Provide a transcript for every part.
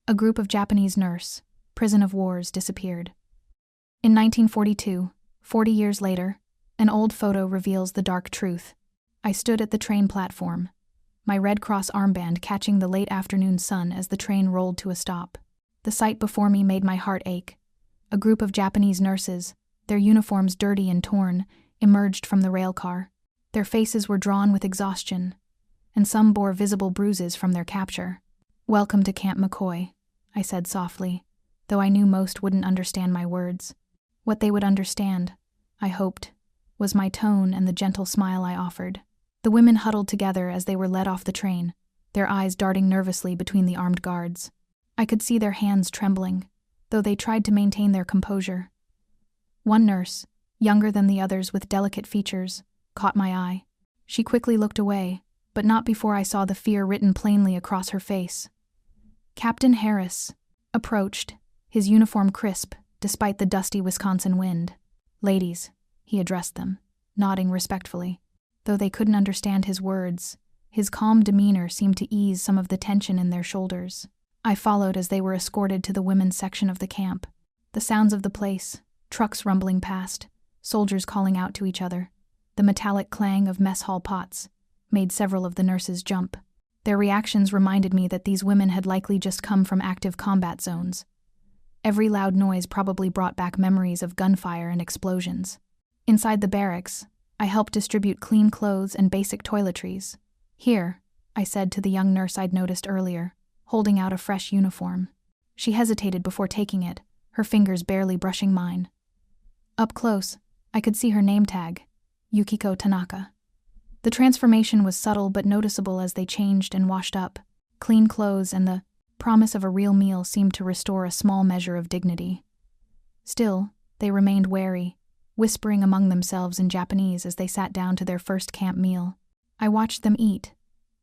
A group of Japanese nurse, prison of wars, disappeared. In 1942, 40 years later, an old photo reveals the dark truth. I stood at the train platform, my Red Cross armband catching the late afternoon sun as the train rolled to a stop. The sight before me made my heart ache. A group of Japanese nurses, their uniforms dirty and torn, emerged from the rail car. Their faces were drawn with exhaustion, and some bore visible bruises from their capture. "Welcome to Camp McCoy," I said softly, though I knew most wouldn't understand my words. What they would understand, I hoped, was my tone and the gentle smile I offered. The women huddled together as they were led off the train, their eyes darting nervously between the armed guards. I could see their hands trembling, though they tried to maintain their composure. One nurse, younger than the others with delicate features, caught my eye. She quickly looked away, but not before I saw the fear written plainly across her face. Captain Harris approached, his uniform crisp despite the dusty Wisconsin wind. "Ladies," he addressed them, nodding respectfully. Though they couldn't understand his words, his calm demeanor seemed to ease some of the tension in their shoulders. I followed as they were escorted to the women's section of the camp. The sounds of the place, trucks rumbling past, soldiers calling out to each other, the metallic clang of mess hall pots, made several of the nurses jump. Their reactions reminded me that these women had likely just come from active combat zones. Every loud noise probably brought back memories of gunfire and explosions. Inside the barracks, I helped distribute clean clothes and basic toiletries. "Here," I said to the young nurse I'd noticed earlier, holding out a fresh uniform. She hesitated before taking it, her fingers barely brushing mine. Up close, I could see her name tag, Yukiko Tanaka. The transformation was subtle but noticeable as they changed and washed up. Clean clothes and the promise of a real meal seemed to restore a small measure of dignity. Still, they remained wary, whispering among themselves in Japanese as they sat down to their first camp meal. I watched them eat,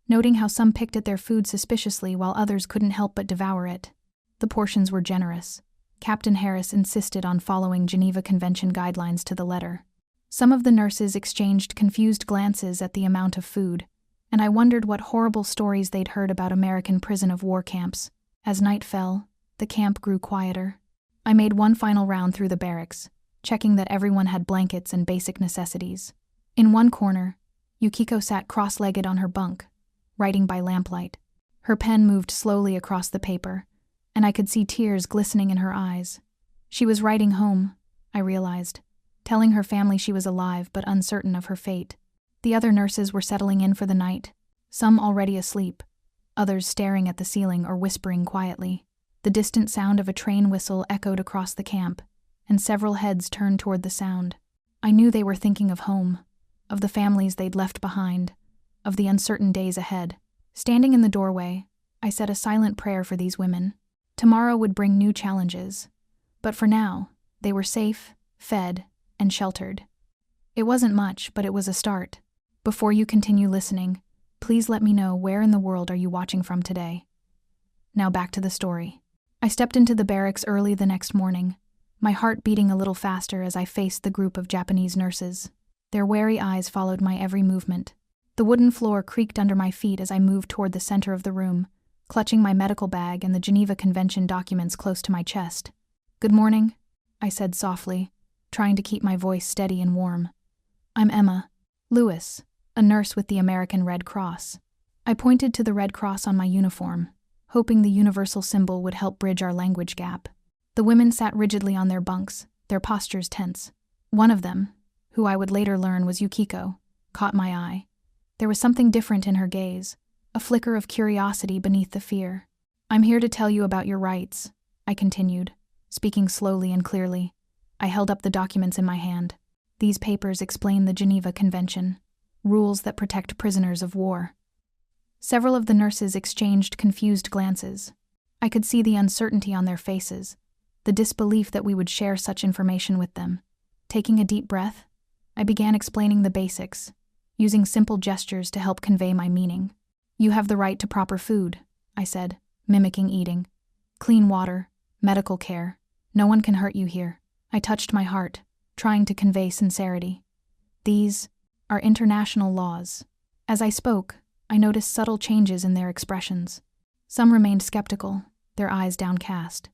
noting how some picked at their food suspiciously while others couldn't help but devour it. The portions were generous. Captain Harris insisted on following Geneva Convention guidelines to the letter. Some of the nurses exchanged confused glances at the amount of food, and I wondered what horrible stories they'd heard about American prison of war camps. As night fell, the camp grew quieter. I made one final round through the barracks, checking that everyone had blankets and basic necessities. In one corner, Yukiko sat cross-legged on her bunk, writing by lamplight. Her pen moved slowly across the paper, and I could see tears glistening in her eyes. She was writing home, I realized, telling her family she was alive but uncertain of her fate. The other nurses were settling in for the night, some already asleep, others staring at the ceiling or whispering quietly. The distant sound of a train whistle echoed across the camp, and several heads turned toward the sound. I knew they were thinking of home, of the families they'd left behind, of the uncertain days ahead. Standing in the doorway, I said a silent prayer for these women. Tomorrow would bring new challenges, but for now, they were safe, fed, and sheltered. It wasn't much, but it was a start. Before you continue listening, please let me know where in the world are you watching from today. Now back to the story. I stepped into the barracks early the next morning, my heart beating a little faster as I faced the group of Japanese nurses. Their wary eyes followed my every movement. The wooden floor creaked under my feet as I moved toward the center of the room, clutching my medical bag and the Geneva Convention documents close to my chest. "Good morning," I said softly, trying to keep my voice steady and warm. "I'm Emma Lewis, a nurse with the American Red Cross." I pointed to the Red Cross on my uniform, hoping the universal symbol would help bridge our language gap. The women sat rigidly on their bunks, their postures tense. One of them, who I would later learn was Yukiko, caught my eye. There was something different in her gaze, a flicker of curiosity beneath the fear. "I'm here to tell you about your rights," I continued, speaking slowly and clearly. I held up the documents in my hand. "These papers explain the Geneva Convention, rules that protect prisoners of war." Several of the nurses exchanged confused glances. I could see the uncertainty on their faces, the disbelief that we would share such information with them. Taking a deep breath, I began explaining the basics, using simple gestures to help convey my meaning. "You have the right to proper food," I said, mimicking eating. "Clean water, medical care. No one can hurt you here." I touched my heart, trying to convey sincerity. "These are international laws." As I spoke, I noticed subtle changes in their expressions. Some remained skeptical, their eyes downcast.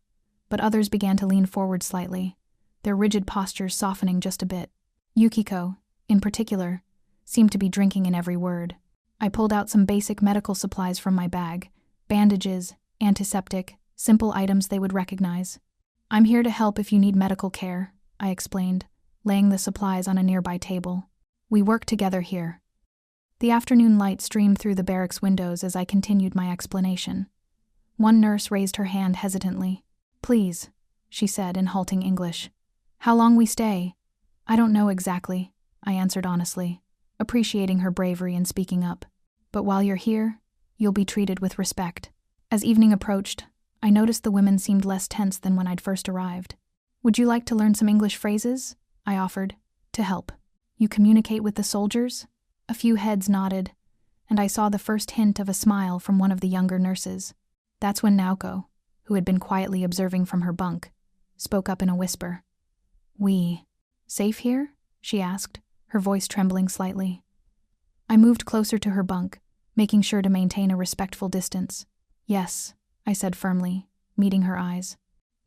But others began to lean forward slightly, their rigid postures softening just a bit. Yukiko, in particular, seemed to be drinking in every word. I pulled out some basic medical supplies from my bag, bandages, antiseptic, simple items they would recognize. "I'm here to help if you need medical care," I explained, laying the supplies on a nearby table. "We work together here." The afternoon light streamed through the barracks windows as I continued my explanation. One nurse raised her hand hesitantly. "Please," she said in halting English. "How long we stay?" "I don't know exactly," I answered honestly, appreciating her bravery in speaking up. "But while you're here, you'll be treated with respect." As evening approached, I noticed the women seemed less tense than when I'd first arrived. "Would you like to learn some English phrases?" I offered, to help. "You communicate with the soldiers?" A few heads nodded, and I saw the first hint of a smile from one of the younger nurses. That's when Naoko, who had been quietly observing from her bunk, spoke up in a whisper. "We safe here?" she asked, her voice trembling slightly. I moved closer to her bunk, making sure to maintain a respectful distance. "Yes," I said firmly, meeting her eyes.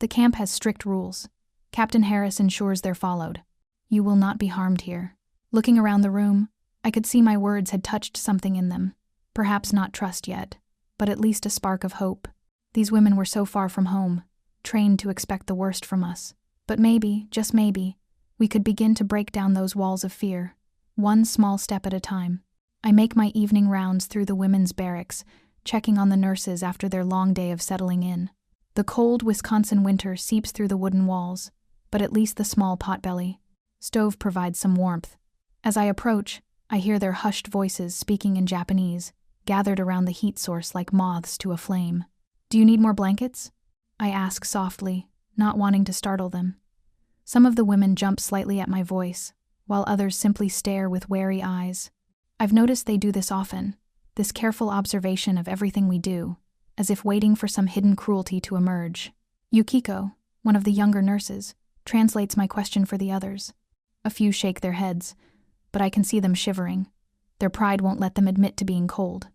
"The camp has strict rules. Captain Harris ensures they're followed. You will not be harmed here." Looking around the room, I could see my words had touched something in them. Perhaps not trust yet, but at least a spark of hope. These women were so far from home, trained to expect the worst from us. But maybe, just maybe, we could begin to break down those walls of fear, one small step at a time. I make my evening rounds through the women's barracks, checking on the nurses after their long day of settling in. The cold Wisconsin winter seeps through the wooden walls, but at least the small potbelly stove provides some warmth. As I approach, I hear their hushed voices speaking in Japanese, gathered around the heat source like moths to a flame. "Do you need more blankets?" I ask softly, not wanting to startle them. Some of the women jump slightly at my voice, while others simply stare with wary eyes. I've noticed they do this often, this careful observation of everything we do, as if waiting for some hidden cruelty to emerge. Yukiko, one of the younger nurses, translates my question for the others. A few shake their heads, but I can see them shivering. Their pride won't let them admit to being cold.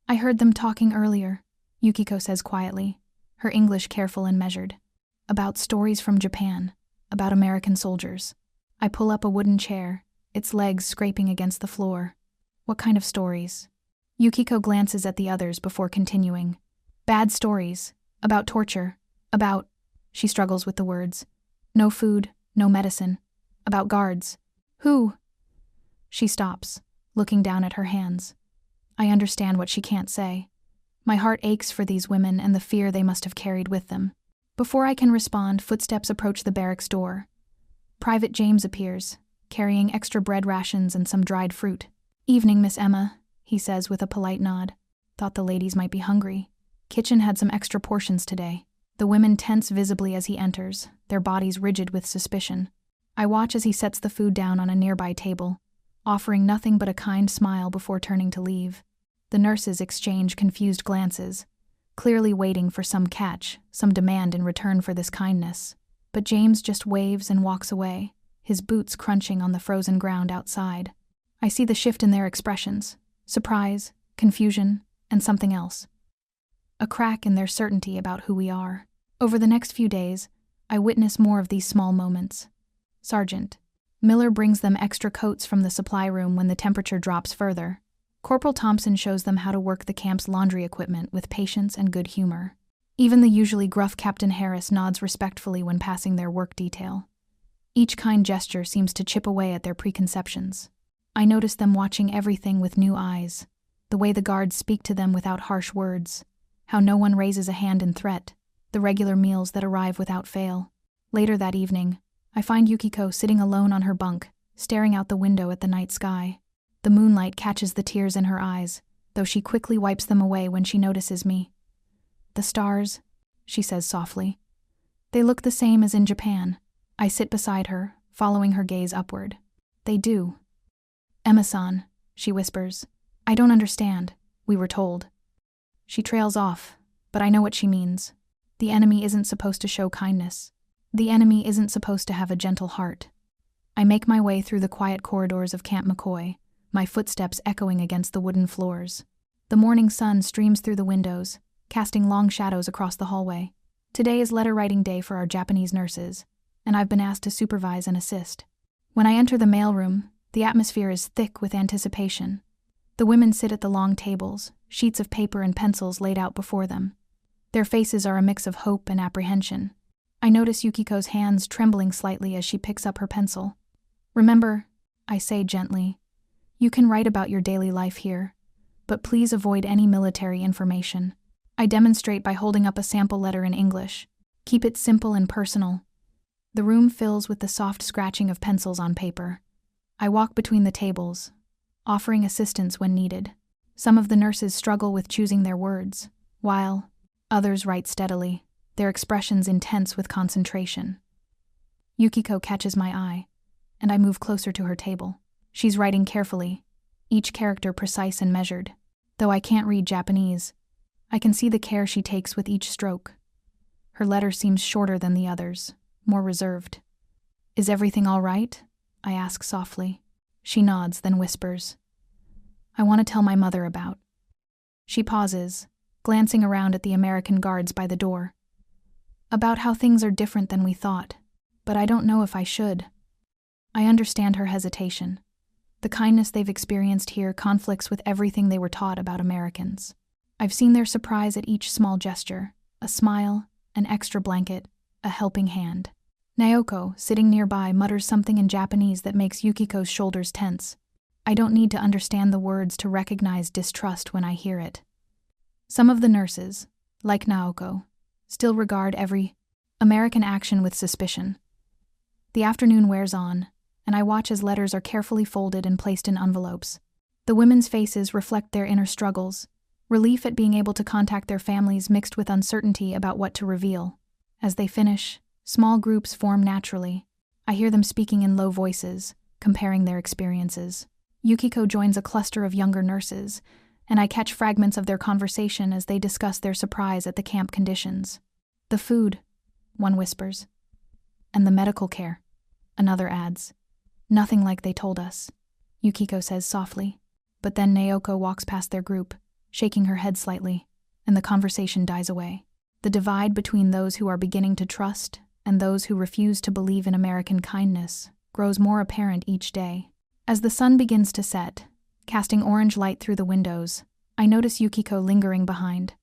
"I heard them talking earlier," Yukiko says quietly, her English careful and measured. "About stories from Japan, about American soldiers." I pull up a wooden chair, its legs scraping against the floor. "What kind of stories?" Yukiko glances at the others before continuing. "Bad stories. About torture. About..." She struggles with the words. "No food, no medicine. About guards." "Who?" She stops, looking down at her hands. I understand what she can't say. My heart aches for these women and the fear they must have carried with them. Before I can respond, footsteps approach the barracks door. Private James appears, carrying extra bread rations and some dried fruit. "Evening, Miss Emma," he says with a polite nod. "Thought the ladies might be hungry. Kitchen had some extra portions today." The women tense visibly as he enters, their bodies rigid with suspicion. I watch as he sets the food down on a nearby table, offering nothing but a kind smile before turning to leave. The nurses exchange confused glances, clearly waiting for some catch, some demand in return for this kindness. But James just waves and walks away, his boots crunching on the frozen ground outside. I see the shift in their expressions: surprise, confusion, and something else. A crack in their certainty about who we are. Over the next few days, I witness more of these small moments. "Sergeant." Miller brings them extra coats from the supply room when the temperature drops further. Corporal Thompson shows them how to work the camp's laundry equipment with patience and good humor. Even the usually gruff Captain Harris nods respectfully when passing their work detail. Each kind gesture seems to chip away at their preconceptions. I notice them watching everything with new eyes, the way the guards speak to them without harsh words, how no one raises a hand in threat, the regular meals that arrive without fail. Later that evening, I find Yukiko sitting alone on her bunk, staring out the window at the night sky. The moonlight catches the tears in her eyes, though she quickly wipes them away when she notices me. "The stars," she says softly. "They look the same as in Japan." I sit beside her, following her gaze upward. "They do." "Emma-san," she whispers. "I don't understand. We were told." She trails off, but I know what she means. The enemy isn't supposed to show kindness. The enemy isn't supposed to have a gentle heart. I make my way through the quiet corridors of Camp McCoy, my footsteps echoing against the wooden floors. The morning sun streams through the windows, casting long shadows across the hallway. Today is letter writing day for our Japanese nurses, and I've been asked to supervise and assist. When I enter the mailroom, the atmosphere is thick with anticipation. The women sit at the long tables, sheets of paper and pencils laid out before them. Their faces are a mix of hope and apprehension. I notice Yukiko's hands trembling slightly as she picks up her pencil. "Remember," I say gently, "you can write about your daily life here, but please avoid any military information." I demonstrate by holding up a sample letter in English. Keep it simple and personal. The room fills with the soft scratching of pencils on paper. I walk between the tables, offering assistance when needed. Some of the nurses struggle with choosing their words, while others write steadily, their expressions intense with concentration. Yukiko catches my eye, and I move closer to her table. She's writing carefully, each character precise and measured. Though I can't read Japanese, I can see the care she takes with each stroke. Her letter seems shorter than the others, more reserved. "Is everything all right?" I ask softly. She nods, then whispers, "I want to tell my mother about." She pauses, glancing around at the American guards by the door. "About how things are different than we thought, but I don't know if I should." I understand her hesitation. The kindness they've experienced here conflicts with everything they were taught about Americans. I've seen their surprise at each small gesture, a smile, an extra blanket, a helping hand. Naoko, sitting nearby, mutters something in Japanese that makes Yukiko's shoulders tense. I don't need to understand the words to recognize distrust when I hear it. Some of the nurses, like Naoko, still regard every American action with suspicion. The afternoon wears on, and I watch as letters are carefully folded and placed in envelopes. The women's faces reflect their inner struggles, relief at being able to contact their families mixed with uncertainty about what to reveal. As they finish, small groups form naturally. I hear them speaking in low voices, comparing their experiences. Yukiko joins a cluster of younger nurses, and I catch fragments of their conversation as they discuss their surprise at the camp conditions. "The food," one whispers. "And the medical care," another adds. "Nothing like they told us," Yukiko says softly. But then Naoko walks past their group, shaking her head slightly, and the conversation dies away. The divide between those who are beginning to trust and those who refuse to believe in American kindness grows more apparent each day. As the sun begins to set, casting orange light through the windows, I notice Yukiko lingering behind.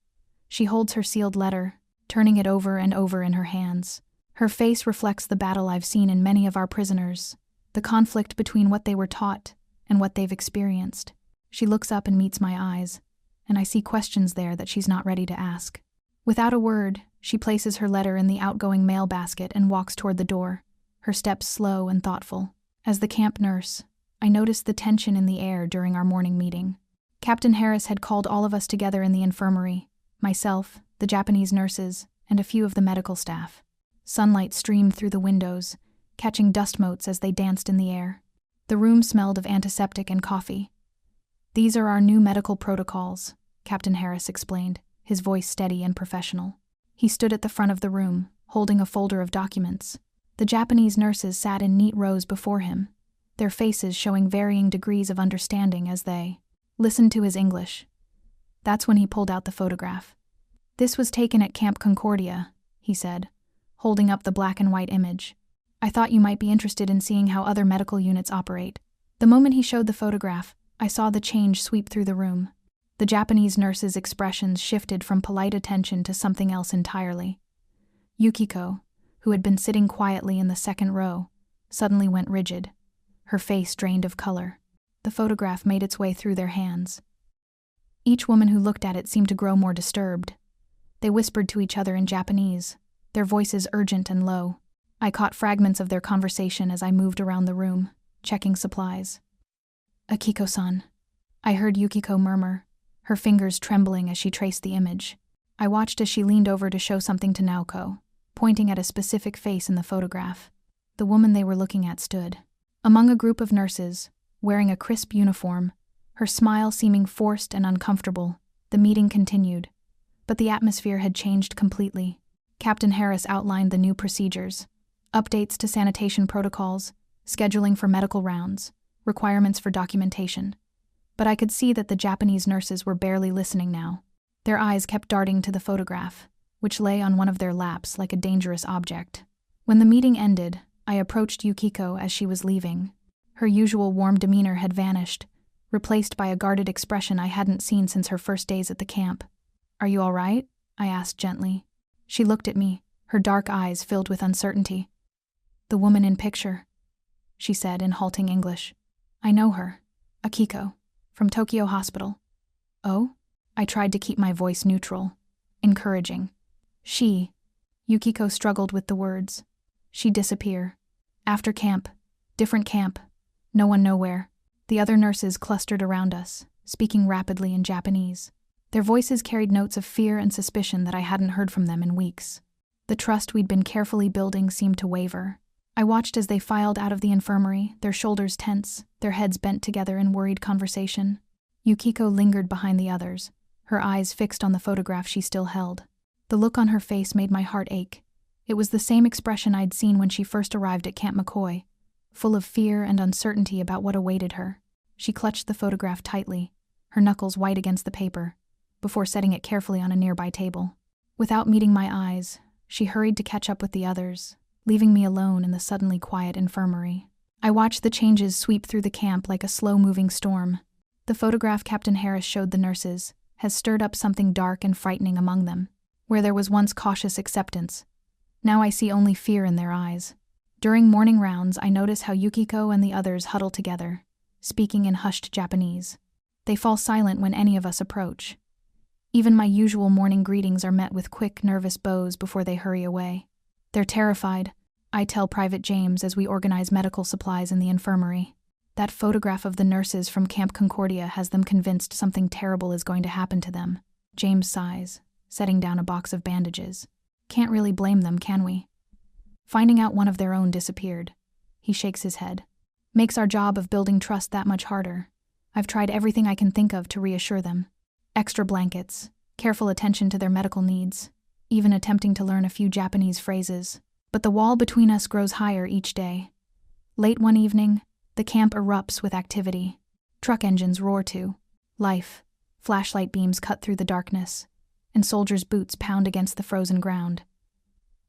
She holds her sealed letter, turning it over and over in her hands. Her face reflects the battle I've seen in many of our prisoners, the conflict between what they were taught and what they've experienced. She looks up and meets my eyes, and I see questions there that she's not ready to ask. Without a word, she places her letter in the outgoing mail basket and walks toward the door, her steps slow and thoughtful. As the camp nurse, I noticed the tension in the air during our morning meeting. Captain Harris had called all of us together in the infirmary, myself, the Japanese nurses, and a few of the medical staff. Sunlight streamed through the windows, catching dust motes as they danced in the air. The room smelled of antiseptic and coffee. "These are our new medical protocols," Captain Harris explained, his voice steady and professional. He stood at the front of the room, holding a folder of documents. The Japanese nurses sat in neat rows before him, their faces showing varying degrees of understanding as they listened to his English. That's when he pulled out the photograph. "This was taken at Camp Concordia," he said, holding up the black and white image. "I thought you might be interested in seeing how other medical units operate." The moment he showed the photograph, I saw the change sweep through the room. The Japanese nurses' expressions shifted from polite attention to something else entirely. Yukiko, who had been sitting quietly in the second row, suddenly went rigid, her face drained of color. The photograph made its way through their hands. Each woman who looked at it seemed to grow more disturbed. They whispered to each other in Japanese, their voices urgent and low. I caught fragments of their conversation as I moved around the room, checking supplies. "Akiko-san," I heard Yukiko murmur, her fingers trembling as she traced the image. I watched as she leaned over to show something to Naoko, pointing at a specific face in the photograph. The woman they were looking at stood among a group of nurses, wearing a crisp uniform, her smile seeming forced and uncomfortable. The meeting continued, but the atmosphere had changed completely. Captain Harris outlined the new procedures, updates to sanitation protocols, scheduling for medical rounds, requirements for documentation. But I could see that the Japanese nurses were barely listening now. Their eyes kept darting to the photograph, which lay on one of their laps like a dangerous object. When the meeting ended, I approached Yukiko as she was leaving. Her usual warm demeanor had vanished, replaced by a guarded expression I hadn't seen since her first days at the camp. "Are you all right?" I asked gently. She looked at me, her dark eyes filled with uncertainty. "The woman in picture," she said in halting English. "I know her. Akiko, from Tokyo Hospital." "Oh?" I tried to keep my voice neutral, encouraging. Yukiko struggled with the words. "She disappear. After camp. Different camp. No one nowhere." The other nurses clustered around us, speaking rapidly in Japanese. Their voices carried notes of fear and suspicion that I hadn't heard from them in weeks. The trust we'd been carefully building seemed to waver. I watched as they filed out of the infirmary, their shoulders tense, their heads bent together in worried conversation. Yukiko lingered behind the others, her eyes fixed on the photograph she still held. The look on her face made my heart ache. It was the same expression I'd seen when she first arrived at Camp McCoy, full of fear and uncertainty about what awaited her. She clutched the photograph tightly, her knuckles white against the paper, before setting it carefully on a nearby table. Without meeting my eyes, she hurried to catch up with the others, leaving me alone in the suddenly quiet infirmary. I watched the changes sweep through the camp like a slow-moving storm. The photograph Captain Harris showed the nurses has stirred up something dark and frightening among them. Where there was once cautious acceptance, now I see only fear in their eyes. During morning rounds, I notice how Yukiko and the others huddle together, speaking in hushed Japanese. They fall silent when any of us approach. Even my usual morning greetings are met with quick, nervous bows before they hurry away. They're terrified, I tell Private James as we organize medical supplies in the infirmary. That photograph of the nurses from Camp Concordia has them convinced something terrible is going to happen to them. James sighs, setting down a box of bandages. Can't really blame them, can we? Finding out one of their own disappeared. He shakes his head. Makes our job of building trust that much harder. I've tried everything I can think of to reassure them. Extra blankets, careful attention to their medical needs, even attempting to learn a few Japanese phrases. But the wall between us grows higher each day. Late one evening, the camp erupts with activity. Truck engines roar to life. Flashlight beams cut through the darkness, and soldiers' boots pound against the frozen ground.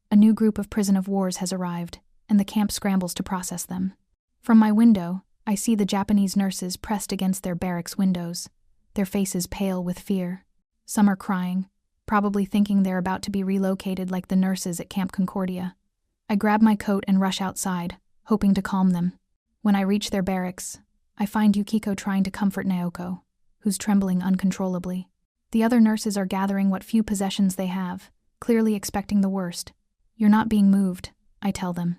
A new group of prisoner of wars has arrived, and the camp scrambles to process them. From my window, I see the Japanese nurses pressed against their barracks windows, their faces pale with fear. Some are crying, probably thinking they're about to be relocated like the nurses at Camp Concordia. I grab my coat and rush outside, hoping to calm them. When I reach their barracks, I find Yukiko trying to comfort Naoko, who's trembling uncontrollably. The other nurses are gathering what few possessions they have, clearly expecting the worst. "You're not being moved," I tell them,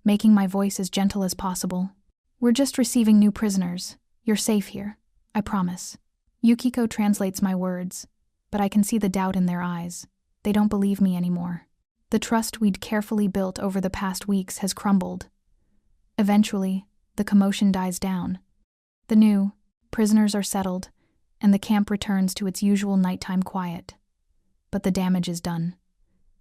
making my voice as gentle as possible. "We're just receiving new prisoners. You're safe here, I promise." Yukiko translates my words, but I can see the doubt in their eyes. They don't believe me anymore. The trust we'd carefully built over the past weeks has crumbled. Eventually, the commotion dies down. The new prisoners are settled, and the camp returns to its usual nighttime quiet. But the damage is done.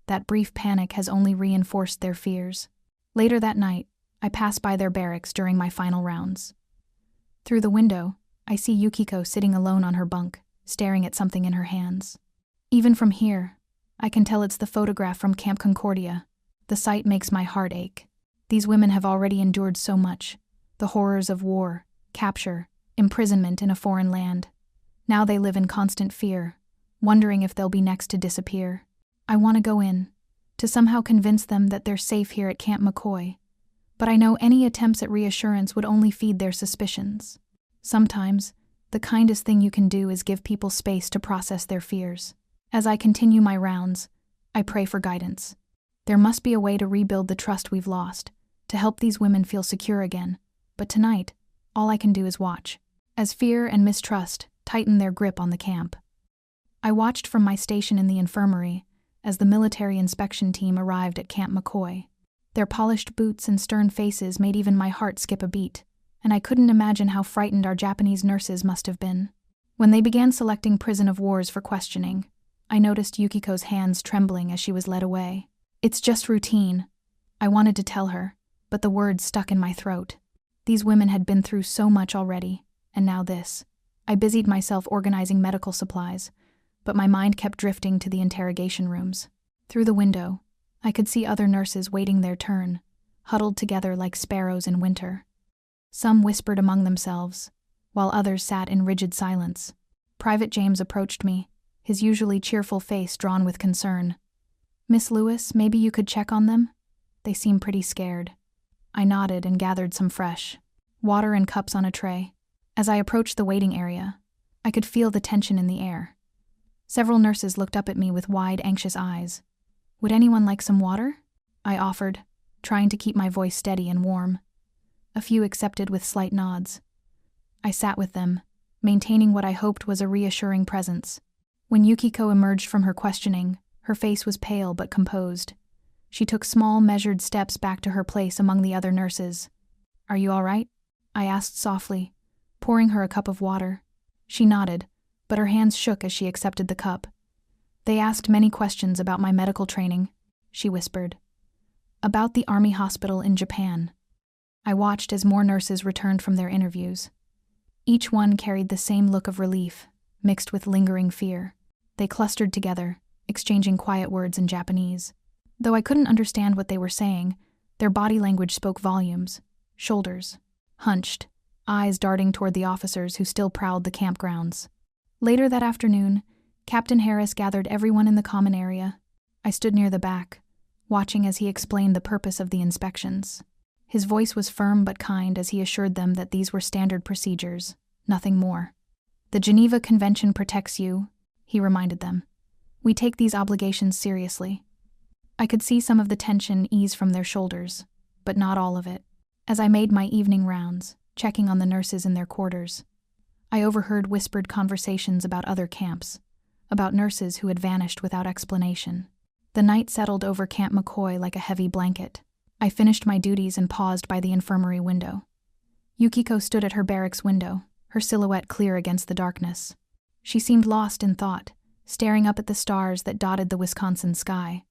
That brief panic has only reinforced their fears. Later that night, I pass by their barracks during my final rounds. Through the window, I see Yukiko sitting alone on her bunk, staring at something in her hands. Even from here, I can tell it's the photograph from Camp Concordia. The sight makes my heart ache. These women have already endured so much. The horrors of war, capture, imprisonment in a foreign land. Now they live in constant fear, wondering if they'll be next to disappear. I want to go in, to somehow convince them that they're safe here at Camp McCoy. But I know any attempts at reassurance would only feed their suspicions. Sometimes, the kindest thing you can do is give people space to process their fears. As I continue my rounds, I pray for guidance. There must be a way to rebuild the trust we've lost, to help these women feel secure again. But tonight, all I can do is watch, as fear and mistrust tighten their grip on the camp. I watched from my station in the infirmary as the military inspection team arrived at Camp McCoy. Their polished boots and stern faces made even my heart skip a beat, and I couldn't imagine how frightened our Japanese nurses must have been. When they began selecting prisoner of wars for questioning, I noticed Yukiko's hands trembling as she was led away. "It's just routine," I wanted to tell her, but the words stuck in my throat. These women had been through so much already, and now this. I busied myself organizing medical supplies, but my mind kept drifting to the interrogation rooms. Through the window, I could see other nurses waiting their turn, huddled together like sparrows in winter. Some whispered among themselves, while others sat in rigid silence. Private James approached me, his usually cheerful face drawn with concern. "Miss Lewis, maybe you could check on them? They seem pretty scared." I nodded and gathered some fresh water and cups on a tray. As I approached the waiting area, I could feel the tension in the air. Several nurses looked up at me with wide, anxious eyes. "Would anyone like some water?" I offered, trying to keep my voice steady and warm. A few accepted with slight nods. I sat with them, maintaining what I hoped was a reassuring presence. When Yukiko emerged from her questioning, her face was pale but composed. She took small, measured steps back to her place among the other nurses. "Are you all right?" I asked softly, pouring her a cup of water. She nodded, but her hands shook as she accepted the cup. "They asked many questions about my medical training," she whispered. "About the Army hospital in Japan." I watched as more nurses returned from their interviews. Each one carried the same look of relief, mixed with lingering fear. They clustered together, exchanging quiet words in Japanese. Though I couldn't understand what they were saying, their body language spoke volumes. Shoulders hunched, eyes darting toward the officers who still prowled the campgrounds. Later that afternoon, Captain Harris gathered everyone in the common area. I stood near the back, watching as he explained the purpose of the inspections. His voice was firm but kind as he assured them that these were standard procedures, nothing more. "The Geneva Convention protects you," he reminded them. "We take these obligations seriously." I could see some of the tension ease from their shoulders, but not all of it. As I made my evening rounds, checking on the nurses in their quarters, I overheard whispered conversations about other camps, about nurses who had vanished without explanation. The night settled over Camp McCoy like a heavy blanket. I finished my duties and paused by the infirmary window. Yukiko stood at her barracks window, her silhouette clear against the darkness. She seemed lost in thought, staring up at the stars that dotted the Wisconsin sky.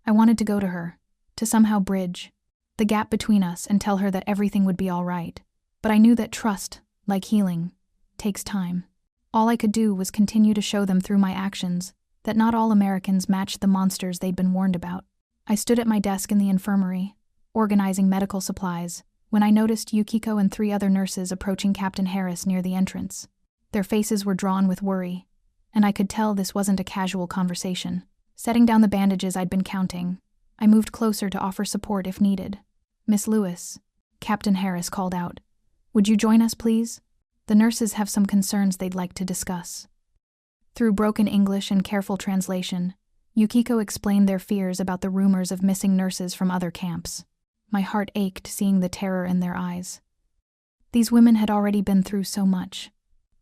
I wanted to go to her, to somehow bridge the gap between us and tell her that everything would be all right, but I knew that trust, like healing, takes time. All I could do was continue to show them through my actions that not all Americans matched the monsters they'd been warned about. I stood at my desk in the infirmary, organizing medical supplies, when I noticed Yukiko and 3 other nurses approaching Captain Harris near the entrance. Their faces were drawn with worry, and I could tell this wasn't a casual conversation. Setting down the bandages I'd been counting, I moved closer to offer support if needed. "Miss Lewis," Captain Harris called out, "would you join us, please? The nurses have some concerns they'd like to discuss." Through broken English and careful translation, Yukiko explained their fears about the rumors of missing nurses from other camps. My heart ached seeing the terror in their eyes. These women had already been through so much.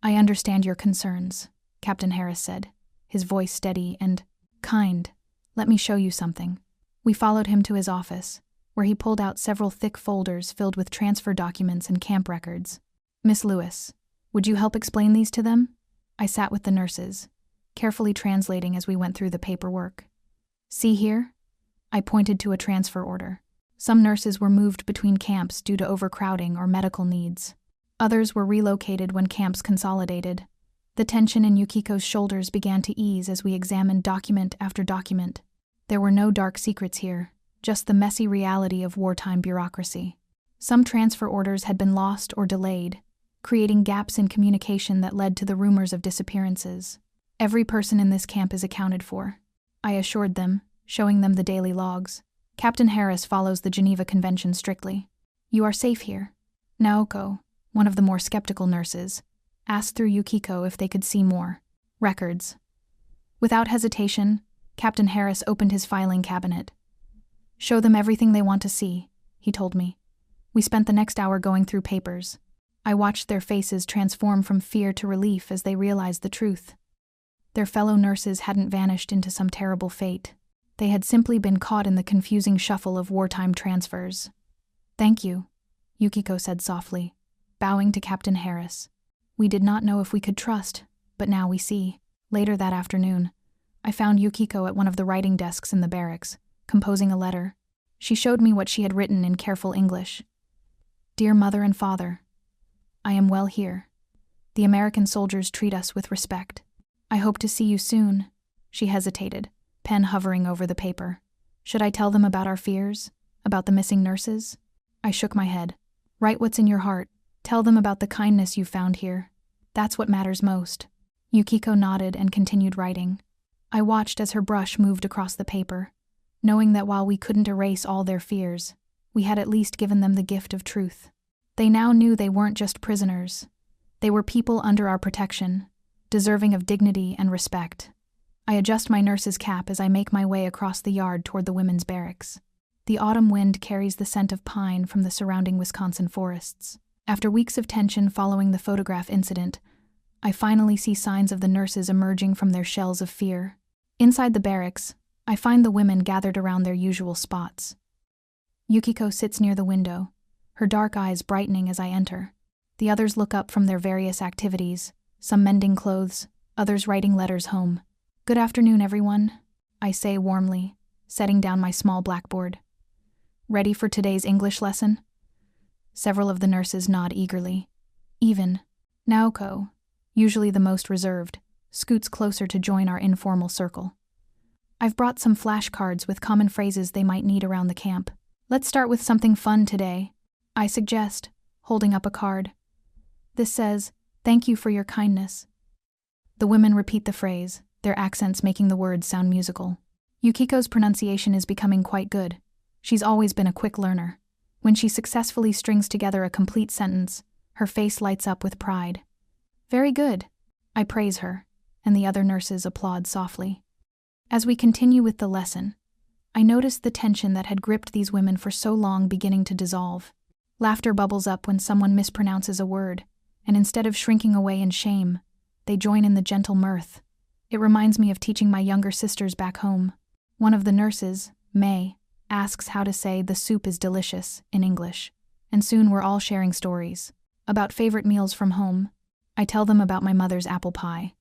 "I understand your concerns," Captain Harris said, his voice steady and kind. "Let me show you something." We followed him to his office, where he pulled out several thick folders filled with transfer documents and camp records. "Miss Lewis, would you help explain these to them?" I sat with the nurses, carefully translating as we went through the paperwork. "See here?" I pointed to a transfer order. Some nurses were moved between camps due to overcrowding or medical needs. Others were relocated when camps consolidated. The tension in Yukiko's shoulders began to ease as we examined document after document. There were no dark secrets here, just the messy reality of wartime bureaucracy. Some transfer orders had been lost or delayed, creating gaps in communication that led to the rumors of disappearances. "Every person in this camp is accounted for," I assured them, showing them the daily logs. "Captain Harris follows the Geneva Convention strictly. You are safe here." Naoko, one of the more skeptical nurses, asked through Yukiko if they could see more records. Without hesitation, Captain Harris opened his filing cabinet. "Show them everything they want to see," he told me. We spent the next hour going through papers. I watched their faces transform from fear to relief as they realized the truth. Their fellow nurses hadn't vanished into some terrible fate. They had simply been caught in the confusing shuffle of wartime transfers. "Thank you," Yukiko said softly, bowing to Captain Harris. We did not know if we could trust, but now we see. Later that afternoon, I found Yukiko at one of the writing desks in the barracks, composing a letter. She showed me what she had written in careful English. "Dear Mother and Father, I am well here. The American soldiers treat us with respect. I hope to see you soon. She hesitated, pen hovering over the paper. Should I tell them about our fears? About the missing nurses? I shook my head. Write what's in your heart. Tell them about the kindness you found here. That's what matters most. Yukiko nodded and continued writing. I watched as her brush moved across the paper, knowing that while we couldn't erase all their fears, we had at least given them the gift of truth. They now knew they weren't just prisoners. They were people under our protection, deserving of dignity and respect. I adjust my nurse's cap as I make my way across the yard toward the women's barracks. The autumn wind carries the scent of pine from the surrounding Wisconsin forests. After weeks of tension following the photograph incident, I finally see signs of the nurses emerging from their shells of fear. Inside the barracks, I find the women gathered around their usual spots. Yukiko sits near the window, her dark eyes brightening as I enter. The others look up from their various activities, some mending clothes, others writing letters home. Good afternoon, everyone, I say warmly, setting down my small blackboard. Ready for today's English lesson? Several of the nurses nod eagerly. Even Naoko, usually the most reserved, scoots closer to join our informal circle. I've brought some flashcards with common phrases they might need around the camp. Let's start with something fun today, I suggest, holding up a card. This says, "Thank you for your kindness." The women repeat the phrase, their accents making the words sound musical. Yukiko's pronunciation is becoming quite good. She's always been a quick learner. When she successfully strings together a complete sentence, her face lights up with pride. Very good, I praise her, and the other nurses applaud softly. As we continue with the lesson, I notice the tension that had gripped these women for so long beginning to dissolve. Laughter bubbles up when someone mispronounces a word, and instead of shrinking away in shame, they join in the gentle mirth. It reminds me of teaching my younger sisters back home. One of the nurses, May, asks how to say "the soup is delicious" in English, and soon we're all sharing stories about favorite meals from home. I tell them about my mother's apple pie,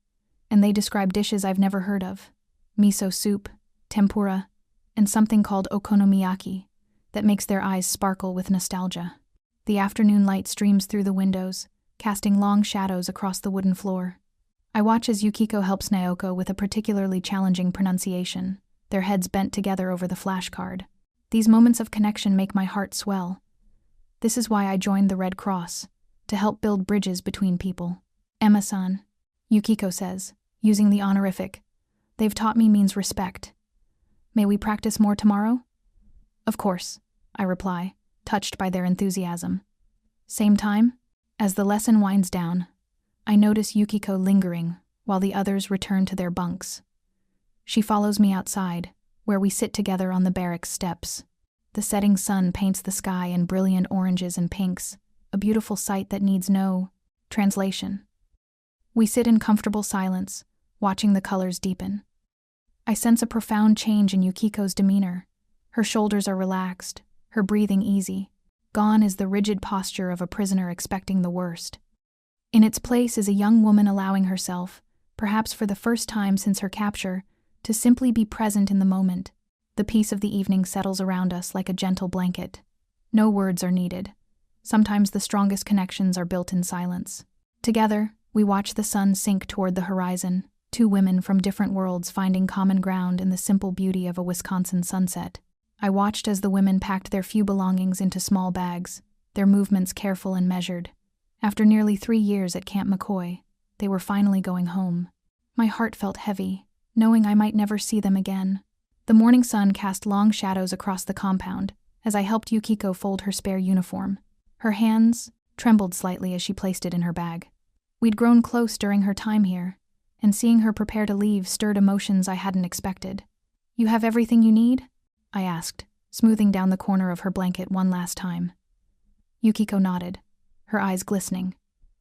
and they describe dishes I've never heard of: miso soup, tempura, and something called okonomiyaki that makes their eyes sparkle with nostalgia. The afternoon light streams through the windows, casting long shadows across the wooden floor. I watch as Yukiko helps Naoko with a particularly challenging pronunciation, their heads bent together over the flashcard. These moments of connection make my heart swell. This is why I joined the Red Cross, to help build bridges between people. Emma-san, Yukiko says, using the honorific. They've taught me means respect. May we practice more tomorrow? Of course, I reply, touched by their enthusiasm. Same time? As the lesson winds down, I notice Yukiko lingering while the others return to their bunks. She follows me outside, where we sit together on the barracks steps. The setting sun paints the sky in brilliant oranges and pinks, a beautiful sight that needs no translation. We sit in comfortable silence, watching the colors deepen. I sense a profound change in Yukiko's demeanor. Her shoulders are relaxed, her breathing easy. Gone is the rigid posture of a prisoner expecting the worst. In its place is a young woman allowing herself, perhaps for the first time since her capture, to simply be present in the moment. The peace of the evening settles around us like a gentle blanket. No words are needed. Sometimes the strongest connections are built in silence. Together, we watch the sun sink toward the horizon, two women from different worlds finding common ground in the simple beauty of a Wisconsin sunset. I watched as the women packed their few belongings into small bags, their movements careful and measured. After nearly 3 years at Camp McCoy, they were finally going home. My heart felt heavy, knowing I might never see them again. The morning sun cast long shadows across the compound as I helped Yukiko fold her spare uniform. Her hands trembled slightly as she placed it in her bag. We'd grown close during her time here, and seeing her prepare to leave stirred emotions I hadn't expected. "You have everything you need?" I asked, smoothing down the corner of her blanket one last time. Yukiko nodded, her eyes glistening.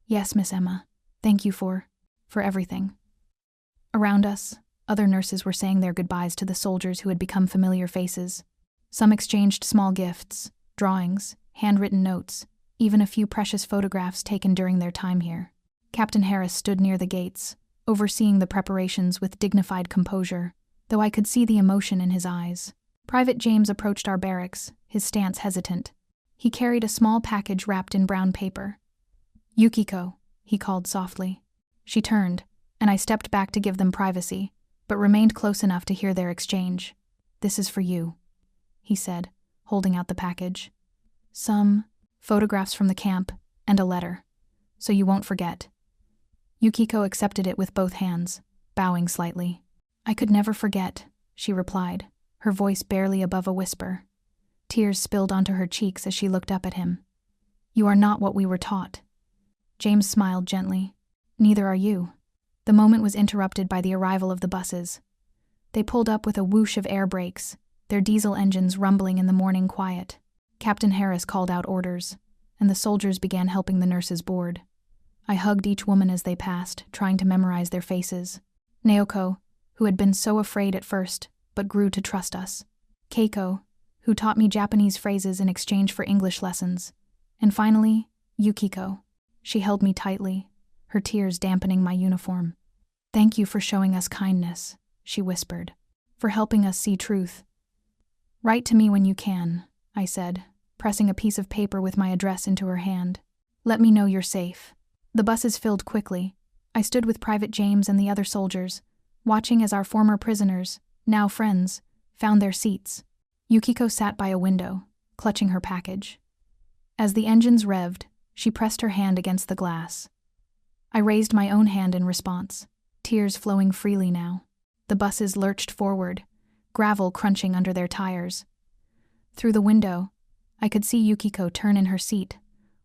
"Yes, Miss Emma. Thank you for everything." Around us, other nurses were saying their goodbyes to the soldiers who had become familiar faces. Some exchanged small gifts, drawings, handwritten notes, even a few precious photographs taken during their time here. Captain Harris stood near the gates, overseeing the preparations with dignified composure, though I could see the emotion in his eyes. Private James approached our barracks, his stance hesitant. He carried a small package wrapped in brown paper. "Yukiko," he called softly. She turned, and I stepped back to give them privacy, but remained close enough to hear their exchange. "This is for you," he said, holding out the package. "Some photographs from the camp and a letter, so you won't forget." Yukiko accepted it with both hands, bowing slightly. "I could never forget," she replied, her voice barely above a whisper. Tears spilled onto her cheeks as she looked up at him. "You are not what we were taught." James smiled gently. "Neither are you." The moment was interrupted by the arrival of the buses. They pulled up with a whoosh of air brakes, their diesel engines rumbling in the morning quiet. Captain Harris called out orders, and the soldiers began helping the nurses board. I hugged each woman as they passed, trying to memorize their faces. Naoko, who had been so afraid at first, but grew to trust us. Keiko, who taught me Japanese phrases in exchange for English lessons. And finally, Yukiko. She held me tightly, her tears dampening my uniform. "Thank you for showing us kindness," she whispered, "for helping us see truth." "Write to me when you can," I said, pressing a piece of paper with my address into her hand. "Let me know you're safe." The buses filled quickly. I stood with Private James and the other soldiers, watching as our former prisoners, now friends, found their seats. Yukiko sat by a window, clutching her package. As the engines revved, she pressed her hand against the glass. I raised my own hand in response, tears flowing freely now. The buses lurched forward, gravel crunching under their tires. Through the window, I could see Yukiko turn in her seat,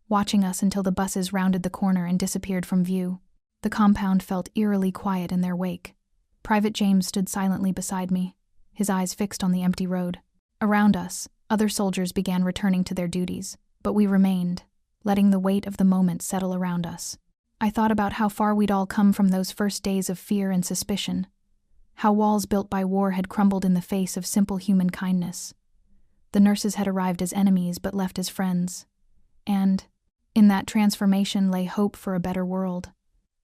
watching us until the buses rounded the corner and disappeared from view. The compound felt eerily quiet in their wake. Private James stood silently beside me, his eyes fixed on the empty road. Around us, other soldiers began returning to their duties, but we remained, letting the weight of the moment settle around us. I thought about how far we'd all come from those first days of fear and suspicion, how walls built by war had crumbled in the face of simple human kindness. The nurses had arrived as enemies but left as friends, and in that transformation lay hope for a better world.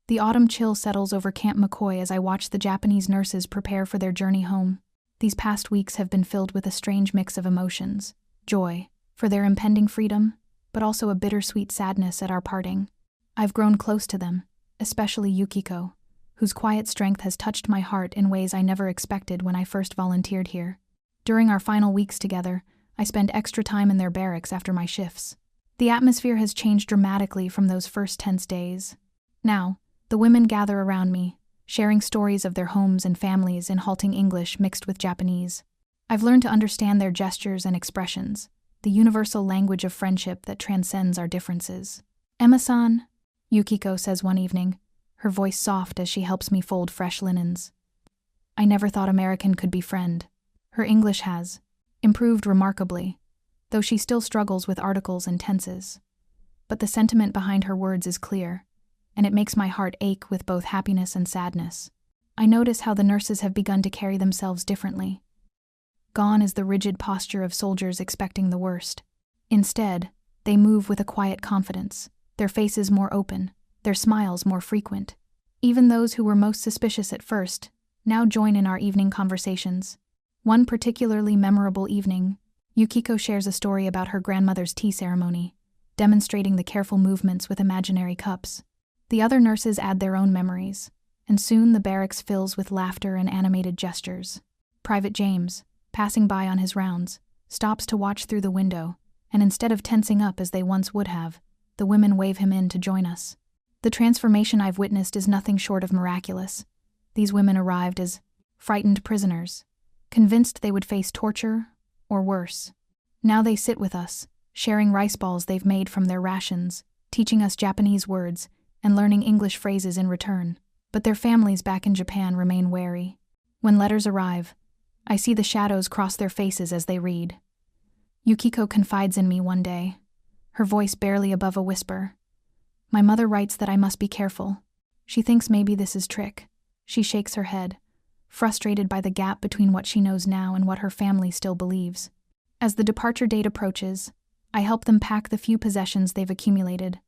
The autumn chill settles over Camp McCoy as I watch the Japanese nurses prepare for their journey home. These past weeks have been filled with a strange mix of emotions: joy for their impending freedom, but also a bittersweet sadness at our parting. I've grown close to them, especially Yukiko, whose quiet strength has touched my heart in ways I never expected when I first volunteered here. During our final weeks together, I spend extra time in their barracks after my shifts. The atmosphere has changed dramatically from those first tense days. Now, the women gather around me, sharing stories of their homes and families in halting English mixed with Japanese. I've learned to understand their gestures and expressions, the universal language of friendship that transcends our differences. "Emma-san," Yukiko says one evening, her voice soft as she helps me fold fresh linens. I never thought American could befriend. Her English has improved remarkably, though she still struggles with articles and tenses. But the sentiment behind her words is clear, and it makes my heart ache with both happiness and sadness. I notice how the nurses have begun to carry themselves differently. Gone is the rigid posture of soldiers expecting the worst. Instead, they move with a quiet confidence, their faces more open, their smiles more frequent. Even those who were most suspicious at first now join in our evening conversations. One particularly memorable evening, Yukiko shares a story about her grandmother's tea ceremony, demonstrating the careful movements with imaginary cups. The other nurses add their own memories, and soon the barracks fills with laughter and animated gestures. Private James, passing by on his rounds, stops to watch through the window, and instead of tensing up as they once would have, the women wave him in to join us. The transformation I've witnessed is nothing short of miraculous. These women arrived as frightened prisoners, convinced they would face torture or worse. Now they sit with us, sharing rice balls they've made from their rations, teaching us Japanese words, and learning English phrases in return. But their families back in Japan remain wary. When letters arrive, I see the shadows cross their faces as they read. Yukiko confides in me one day, her voice barely above a whisper. "My mother writes that I must be careful. She thinks maybe this is trick." She shakes her head, frustrated by the gap between what she knows now and what her family still believes. As the departure date approaches, I help them pack the few possessions they've accumulated.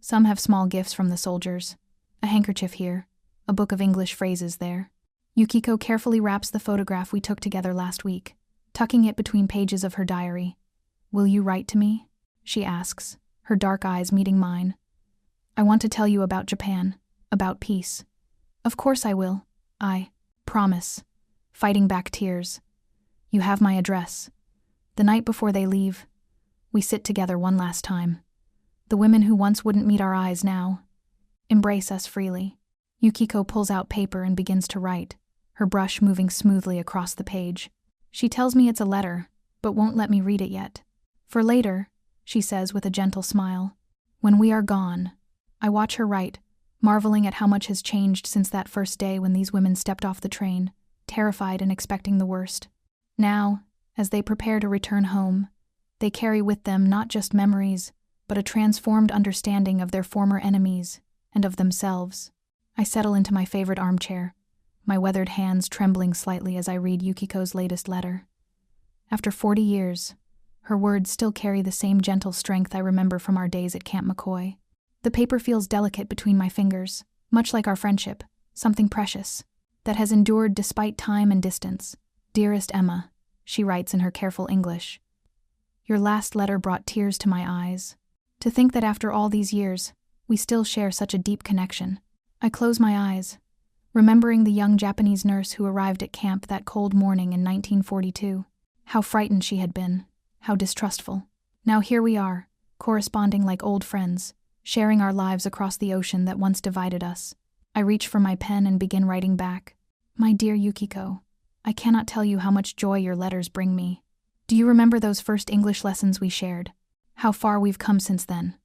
Some have small gifts from the soldiers, a handkerchief here, a book of English phrases there. Yukiko carefully wraps the photograph we took together last week, tucking it between pages of her diary. "Will you write to me?" she asks, her dark eyes meeting mine. "I want to tell you about Japan, about peace. Of course I will. I promise. Fighting back tears. You have my address. The night before they leave, we sit together one last time. The women who once wouldn't meet our eyes now embrace us freely. Yukiko pulls out paper and begins to write, her brush moving smoothly across the page. She tells me it's a letter, but won't let me read it yet. For later, she says with a gentle smile. When we are gone. I watch her write, marveling at how much has changed since that first day when these women stepped off the train, terrified and expecting the worst. Now, as they prepare to return home, they carry with them not just memories, but a transformed understanding of their former enemies and of themselves. I settle into my favorite armchair, my weathered hands trembling slightly as I read Yukiko's latest letter. After 40 years, her words still carry the same gentle strength I remember from our days at Camp McCoy. The paper feels delicate between my fingers, much like our friendship, something precious, that has endured despite time and distance. Dearest Emma, she writes in her careful English. Your last letter brought tears to my eyes. To think that after all these years, we still share such a deep connection. I close my eyes, remembering the young Japanese nurse who arrived at camp that cold morning in 1942. How frightened she had been, how distrustful. Now here we are, corresponding like old friends, sharing our lives across the ocean that once divided us. I reach for my pen and begin writing back. My dear Yukiko, I cannot tell you how much joy your letters bring me. Do you remember those first English lessons we shared? How far we've come since then.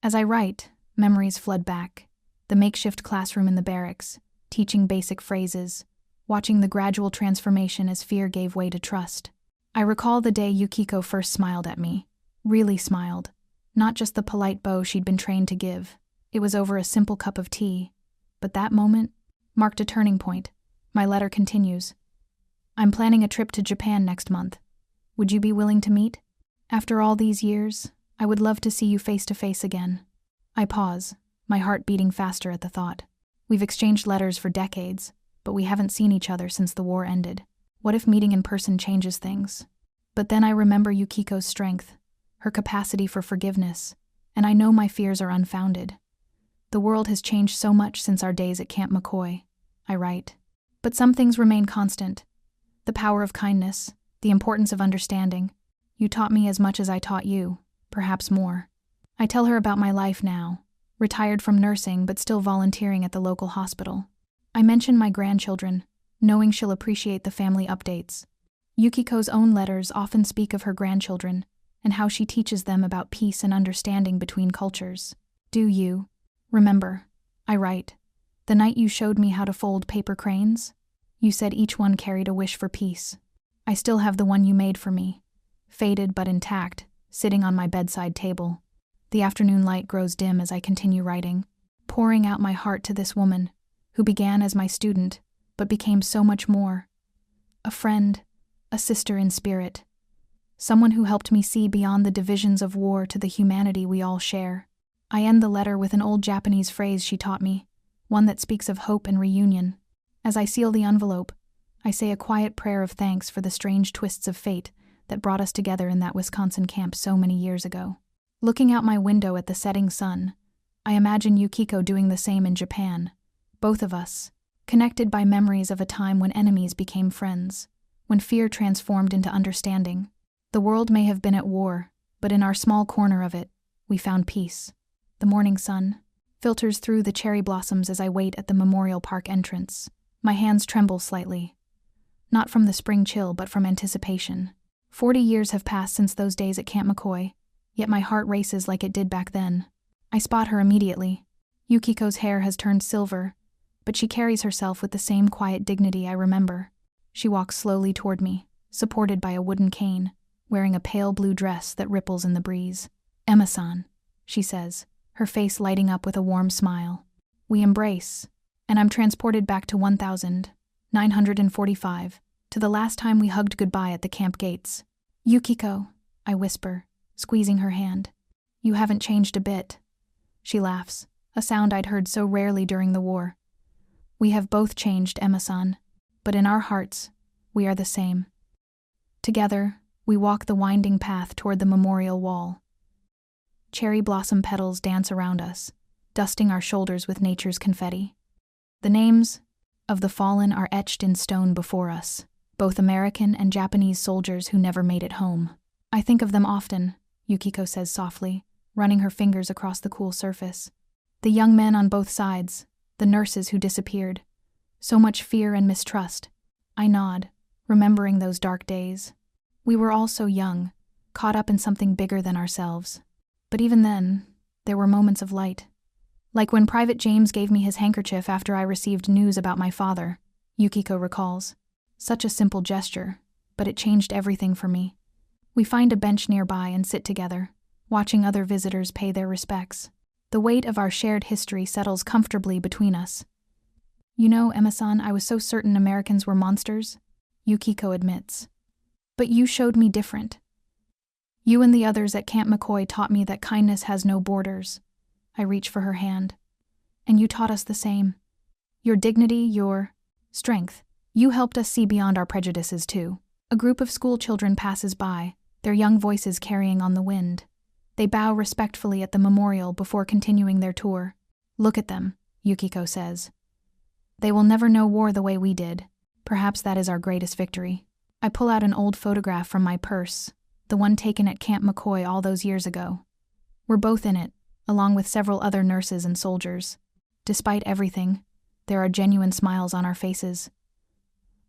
As I write, memories flood back. The makeshift classroom in the barracks, teaching basic phrases, watching the gradual transformation as fear gave way to trust. I recall the day Yukiko first smiled at me. Really smiled. Not just the polite bow she'd been trained to give. It was over a simple cup of tea. But that moment marked a turning point. My letter continues. I'm planning a trip to Japan next month. Would you be willing to meet? After all these years, I would love to see you face to face again. I pause, my heart beating faster at the thought. We've exchanged letters for decades, but we haven't seen each other since the war ended. What if meeting in person changes things? But then I remember Yukiko's strength, her capacity for forgiveness, and I know my fears are unfounded. The world has changed so much since our days at Camp McCoy, I write. But some things remain constant. The power of kindness, the importance of understanding. You taught me as much as I taught you, perhaps more. I tell her about my life now, retired from nursing but still volunteering at the local hospital. I mention my grandchildren, knowing she'll appreciate the family updates. Yukiko's own letters often speak of her grandchildren and how she teaches them about peace and understanding between cultures. Do you remember, I write, the night you showed me how to fold paper cranes? You said each one carried a wish for peace. I still have the one you made for me, faded but intact, sitting on my bedside table. The afternoon light grows dim as I continue writing, pouring out my heart to this woman, who began as my student, but became so much more. A friend, a sister in spirit. Someone who helped me see beyond the divisions of war to the humanity we all share. I end the letter with an old Japanese phrase she taught me, one that speaks of hope and reunion. As I seal the envelope, I say a quiet prayer of thanks for the strange twists of fate that brought us together in that Wisconsin camp so many years ago. Looking out my window at the setting sun, I imagine Yukiko doing the same in Japan. Both of us, connected by memories of a time when enemies became friends, when fear transformed into understanding. The world may have been at war, but in our small corner of it, we found peace. The morning sun filters through the cherry blossoms as I wait at the Memorial Park entrance. My hands tremble slightly. Not from the spring chill, but from anticipation. 40 years have passed since those days at Camp McCoy, yet my heart races like it did back then. I spot her immediately. Yukiko's hair has turned silver, but she carries herself with the same quiet dignity I remember. She walks slowly toward me, supported by a wooden cane, wearing a pale blue dress that ripples in the breeze. Emma-san, she says, her face lighting up with a warm smile. We embrace, and I'm transported back to 1945, to the last time we hugged goodbye at the camp gates. Yukiko, I whisper, squeezing her hand. You haven't changed a bit. She laughs, a sound I'd heard so rarely during the war. We have both changed, Emma-san, but in our hearts, we are the same. Together, we walk the winding path toward the memorial wall. Cherry blossom petals dance around us, dusting our shoulders with nature's confetti. The names of the fallen are etched in stone before us, both American and Japanese soldiers who never made it home. I think of them often, Yukiko says softly, running her fingers across the cool surface. The young men on both sides, the nurses who disappeared. So much fear and mistrust. I nod, remembering those dark days. We were all so young, caught up in something bigger than ourselves. But even then, there were moments of light. Like when Private James gave me his handkerchief after I received news about my father, Yukiko recalls. Such a simple gesture, but it changed everything for me. We find a bench nearby and sit together, watching other visitors pay their respects. The weight of our shared history settles comfortably between us. You know, Emma-san, I was so certain Americans were monsters, Yukiko admits. But you showed me different. You and the others at Camp McCoy taught me that kindness has no borders. I reach for her hand. And you taught us the same. Your dignity, your strength. You helped us see beyond our prejudices, too. A group of school children passes by, their young voices carrying on the wind. They bow respectfully at the memorial before continuing their tour. Look at them, Yukiko says. They will never know war the way we did. Perhaps that is our greatest victory. I pull out an old photograph from my purse, the one taken at Camp McCoy all those years ago. We're both in it, along with several other nurses and soldiers. Despite everything, there are genuine smiles on our faces.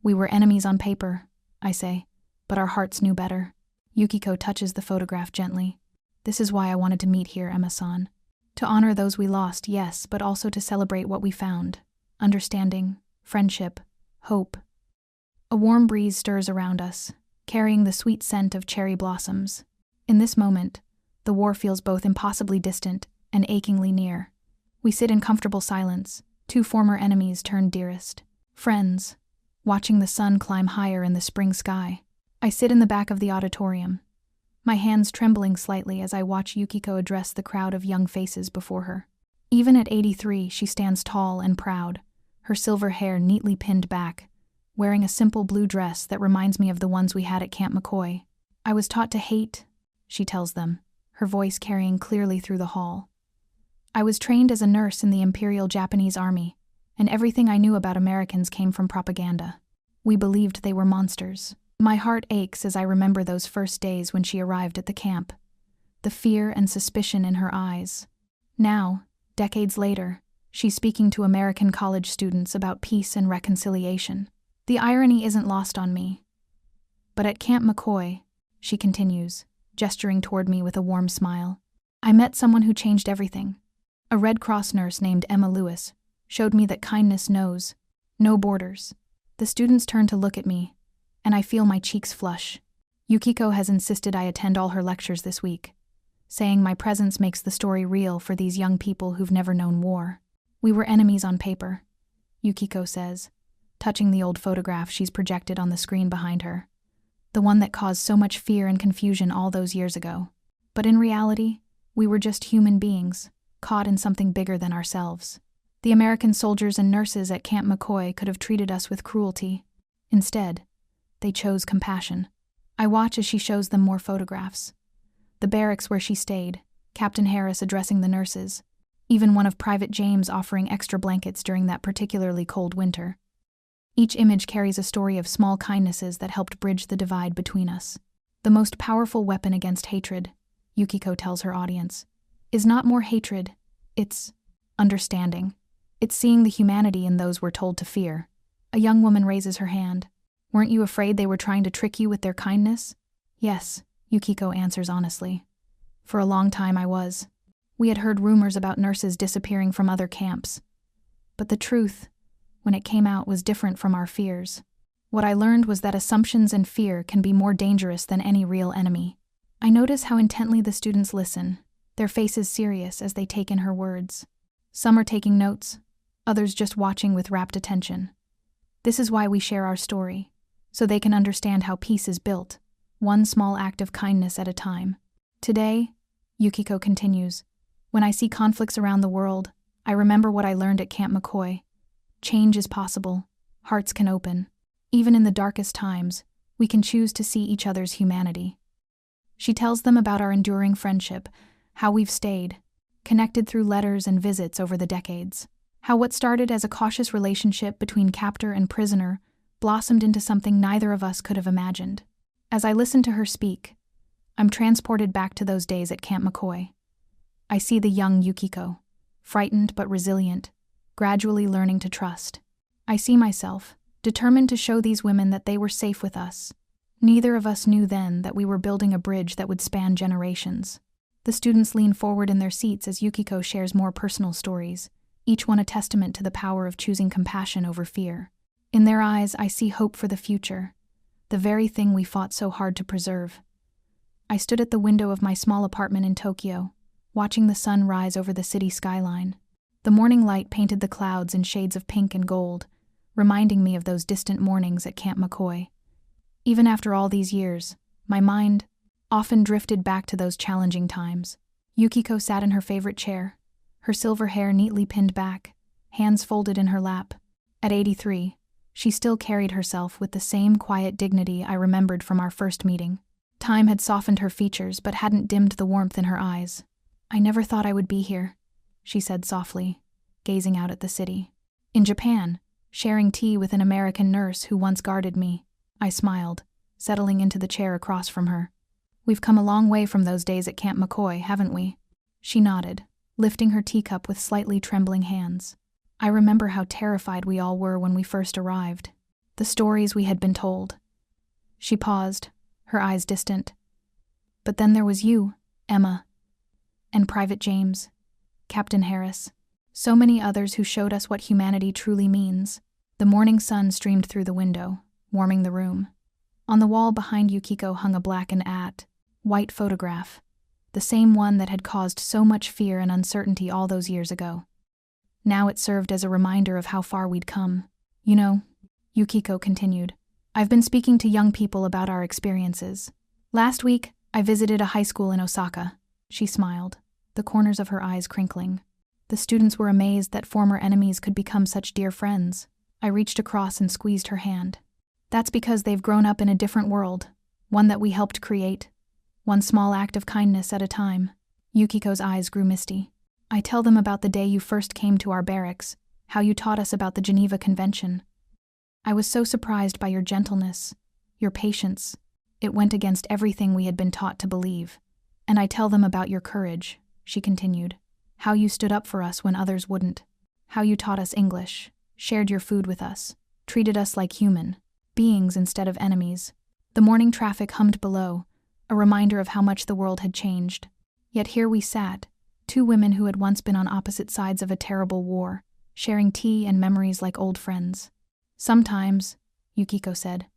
We were enemies on paper, I say, but our hearts knew better. Yukiko touches the photograph gently. This is why I wanted to meet here, Emma-san. To honor those we lost, yes, but also to celebrate what we found. Understanding, friendship, hope. A warm breeze stirs around us, carrying the sweet scent of cherry blossoms. In this moment, the war feels both impossibly distant and achingly near. We sit in comfortable silence, two former enemies turned dearest. Friends, watching the sun climb higher in the spring sky. I sit in the back of the auditorium, my hands trembling slightly as I watch Yukiko address the crowd of young faces before her. Even at 83, she stands tall and proud, her silver hair neatly pinned back, wearing a simple blue dress that reminds me of the ones we had at Camp McCoy. I was taught to hate, she tells them, her voice carrying clearly through the hall. I was trained as a nurse in the Imperial Japanese Army, and everything I knew about Americans came from propaganda. We believed they were monsters. My heart aches as I remember those first days when she arrived at the camp. The fear and suspicion in her eyes. Now, decades later, she's speaking to American college students about peace and reconciliation. The irony isn't lost on me. But at Camp McCoy, she continues, gesturing toward me with a warm smile, I met someone who changed everything. A Red Cross nurse named Emma Lewis showed me that kindness knows no borders. The students turn to look at me, and I feel my cheeks flush. Yukiko has insisted I attend all her lectures this week, saying my presence makes the story real for these young people who've never known war. We were enemies on paper, Yukiko says, touching the old photograph she's projected on the screen behind her, the one that caused so much fear and confusion all those years ago. But in reality, we were just human beings, caught in something bigger than ourselves. The American soldiers and nurses at Camp McCoy could have treated us with cruelty. Instead, they chose compassion. I watch as she shows them more photographs. The barracks where she stayed, Captain Harris addressing the nurses, even one of Private James offering extra blankets during that particularly cold winter. Each image carries a story of small kindnesses that helped bridge the divide between us. The most powerful weapon against hatred, Yukiko tells her audience, is not more hatred, it's understanding. It's seeing the humanity in those we're told to fear. A young woman raises her hand. Weren't you afraid they were trying to trick you with their kindness? Yes, Yukiko answers honestly. For a long time I was. We had heard rumors about nurses disappearing from other camps. But the truth, when it came out, was different from our fears. What I learned was that assumptions and fear can be more dangerous than any real enemy. I notice how intently the students listen, their faces serious as they take in her words. Some are taking notes, others just watching with rapt attention. This is why we share our story, so they can understand how peace is built, one small act of kindness at a time. Today, Yukiko continues, when I see conflicts around the world, I remember what I learned at Camp McCoy. Change is possible, hearts can open. Even in the darkest times, we can choose to see each other's humanity. She tells them about our enduring friendship, how we've stayed, connected through letters and visits over the decades. How what started as a cautious relationship between captor and prisoner blossomed into something neither of us could have imagined. As I listen to her speak, I'm transported back to those days at Camp McCoy. I see the young Yukiko, frightened but resilient, gradually learning to trust. I see myself, determined to show these women that they were safe with us. Neither of us knew then that we were building a bridge that would span generations. The students lean forward in their seats as Yukiko shares more personal stories, each one a testament to the power of choosing compassion over fear. In their eyes, I see hope for the future, the very thing we fought so hard to preserve. I stood at the window of my small apartment in Tokyo, watching the sun rise over the city skyline. The morning light painted the clouds in shades of pink and gold, reminding me of those distant mornings at Camp McCoy. Even after all these years, my mind often drifted back to those challenging times. Yukiko sat in her favorite chair, her silver hair neatly pinned back, hands folded in her lap. At 83, she still carried herself with the same quiet dignity I remembered from our first meeting. Time had softened her features but hadn't dimmed the warmth in her eyes. "I never thought I would be here," she said softly, gazing out at the city. "In Japan, sharing tea with an American nurse who once guarded me." I smiled, settling into the chair across from her. "We've come a long way from those days at Camp McCoy, haven't we?" She nodded, lifting her teacup with slightly trembling hands. I remember how terrified we all were when we first arrived. The stories we had been told. She paused, her eyes distant. "But then there was you, Emma, and Private James, Captain Harris, so many others who showed us what humanity truly means." The morning sun streamed through the window, warming the room. On the wall behind Yukiko hung a black and white photograph, the same one that had caused so much fear and uncertainty all those years ago. Now it served as a reminder of how far we'd come. "You know," Yukiko continued, "I've been speaking to young people about our experiences. Last week, I visited a high school in Osaka." She smiled, the corners of her eyes crinkling. The students were amazed that former enemies could become such dear friends. I reached across and squeezed her hand. "That's because they've grown up in a different world, one that we helped create, one small act of kindness at a time." Yukiko's eyes grew misty. "I tell them about the day you first came to our barracks, how you taught us about the Geneva Convention. I was so surprised by your gentleness, your patience. It went against everything we had been taught to believe. And I tell them about your courage," she continued, "how you stood up for us when others wouldn't, how you taught us English, shared your food with us, treated us like human beings instead of enemies." The morning traffic hummed below, a reminder of how much the world had changed. Yet here we sat, two women who had once been on opposite sides of a terrible war, sharing tea and memories like old friends. "Sometimes," Yukiko said,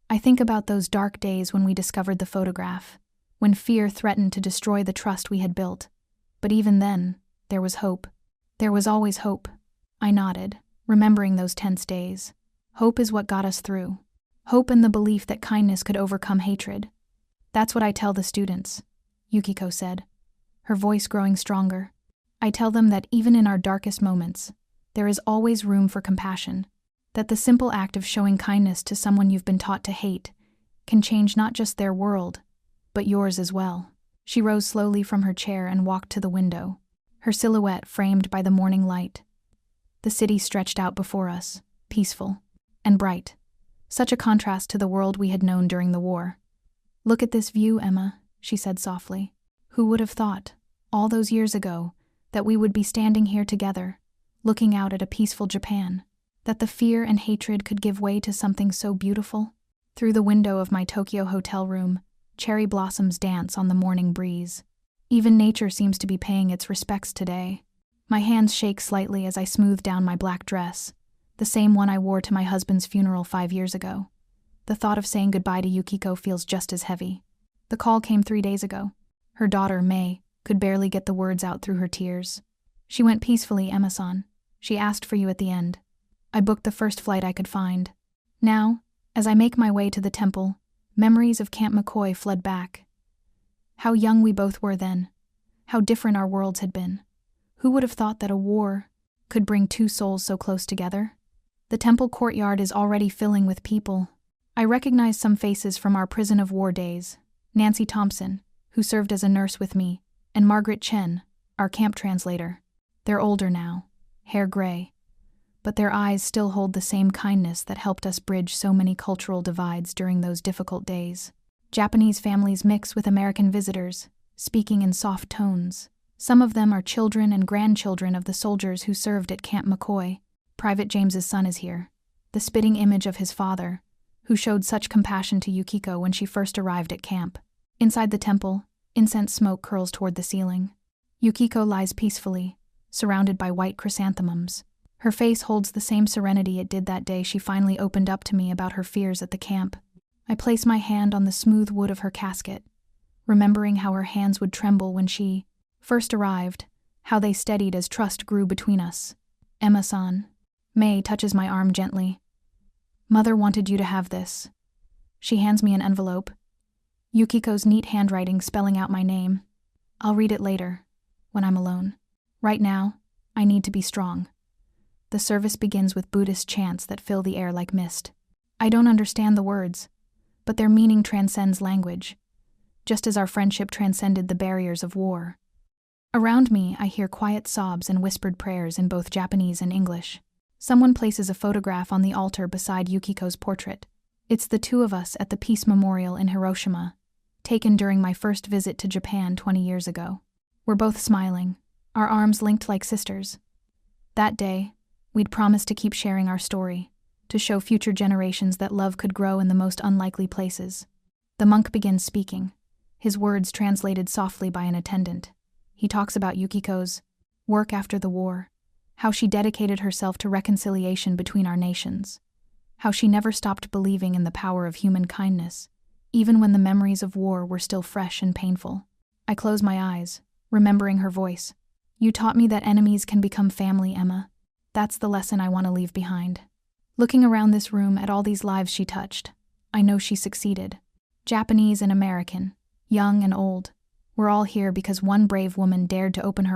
"I think about those dark days when we discovered the photograph, when fear threatened to destroy the trust we had built. But even then, there was hope. There was always hope." I nodded, remembering those tense days. Hope is what got us through. Hope and the belief that kindness could overcome hatred. "That's what I tell the students," Yukiko said, her voice growing stronger. "I tell them that even in our darkest moments, there is always room for compassion, that the simple act of showing kindness to someone you've been taught to hate can change not just their world, but yours as well." She rose slowly from her chair and walked to the window, her silhouette framed by the morning light. The city stretched out before us, peaceful and bright, such a contrast to the world we had known during the war. "Look at this view, Emma," she said softly. "Who would have thought, all those years ago, that we would be standing here together, looking out at a peaceful Japan, that the fear and hatred could give way to something so beautiful?" Through the window of my Tokyo hotel room, cherry blossoms dance on the morning breeze. Even nature seems to be paying its respects today. My hands shake slightly as I smooth down my black dress, the same one I wore to my husband's funeral 5 years ago. The thought of saying goodbye to Yukiko feels just as heavy. The call came 3 days ago. Her daughter, May, could barely get the words out through her tears. "She went peacefully, Emma-san. She asked for you at the end. I booked the first flight I could find." Now, as I make my way to the temple, memories of Camp McCoy flood back. How young we both were then. How different our worlds had been. Who would have thought that a war could bring two souls so close together? The temple courtyard is already filling with people. I recognize some faces from our prison of war days. Nancy Thompson, who served as a nurse with me, and Margaret Chen, our camp translator. They're older now, hair gray, but their eyes still hold the same kindness that helped us bridge so many cultural divides during those difficult days. Japanese families mix with American visitors, speaking in soft tones. Some of them are children and grandchildren of the soldiers who served at Camp McCoy. Private James's son is here, the spitting image of his father, who showed such compassion to Yukiko when she first arrived at camp. Inside the temple, incense smoke curls toward the ceiling. Yukiko lies peacefully, surrounded by white chrysanthemums. Her face holds the same serenity it did that day she finally opened up to me about her fears at the camp. I place my hand on the smooth wood of her casket, remembering how her hands would tremble when she first arrived, how they steadied as trust grew between us. Emma-san. May touches my arm gently. Mother wanted you to have this. She hands me an envelope. Yukiko's neat handwriting spelling out my name. I'll read it later, when I'm alone. Right now, I need to be strong. The service begins with Buddhist chants that fill the air like mist. I don't understand the words, but their meaning transcends language, just as our friendship transcended the barriers of war. Around me, I hear quiet sobs and whispered prayers in both Japanese and English. Someone places a photograph on the altar beside Yukiko's portrait. It's the two of us at the Peace Memorial in Hiroshima, taken during my first visit to Japan 20 years ago. We're both smiling, our arms linked like sisters. That day, we'd promised to keep sharing our story, to show future generations that love could grow in the most unlikely places. The monk begins speaking, his words translated softly by an attendant. He talks about Yukiko's work after the war, how she dedicated herself to reconciliation between our nations, how she never stopped believing in the power of human kindness, even when the memories of war were still fresh and painful. I close my eyes, remembering her voice. You taught me that enemies can become family, Emma. That's the lesson I want to leave behind. Looking around this room at all these lives she touched, I know she succeeded. Japanese and American, young and old, we're all here because one brave woman dared to open her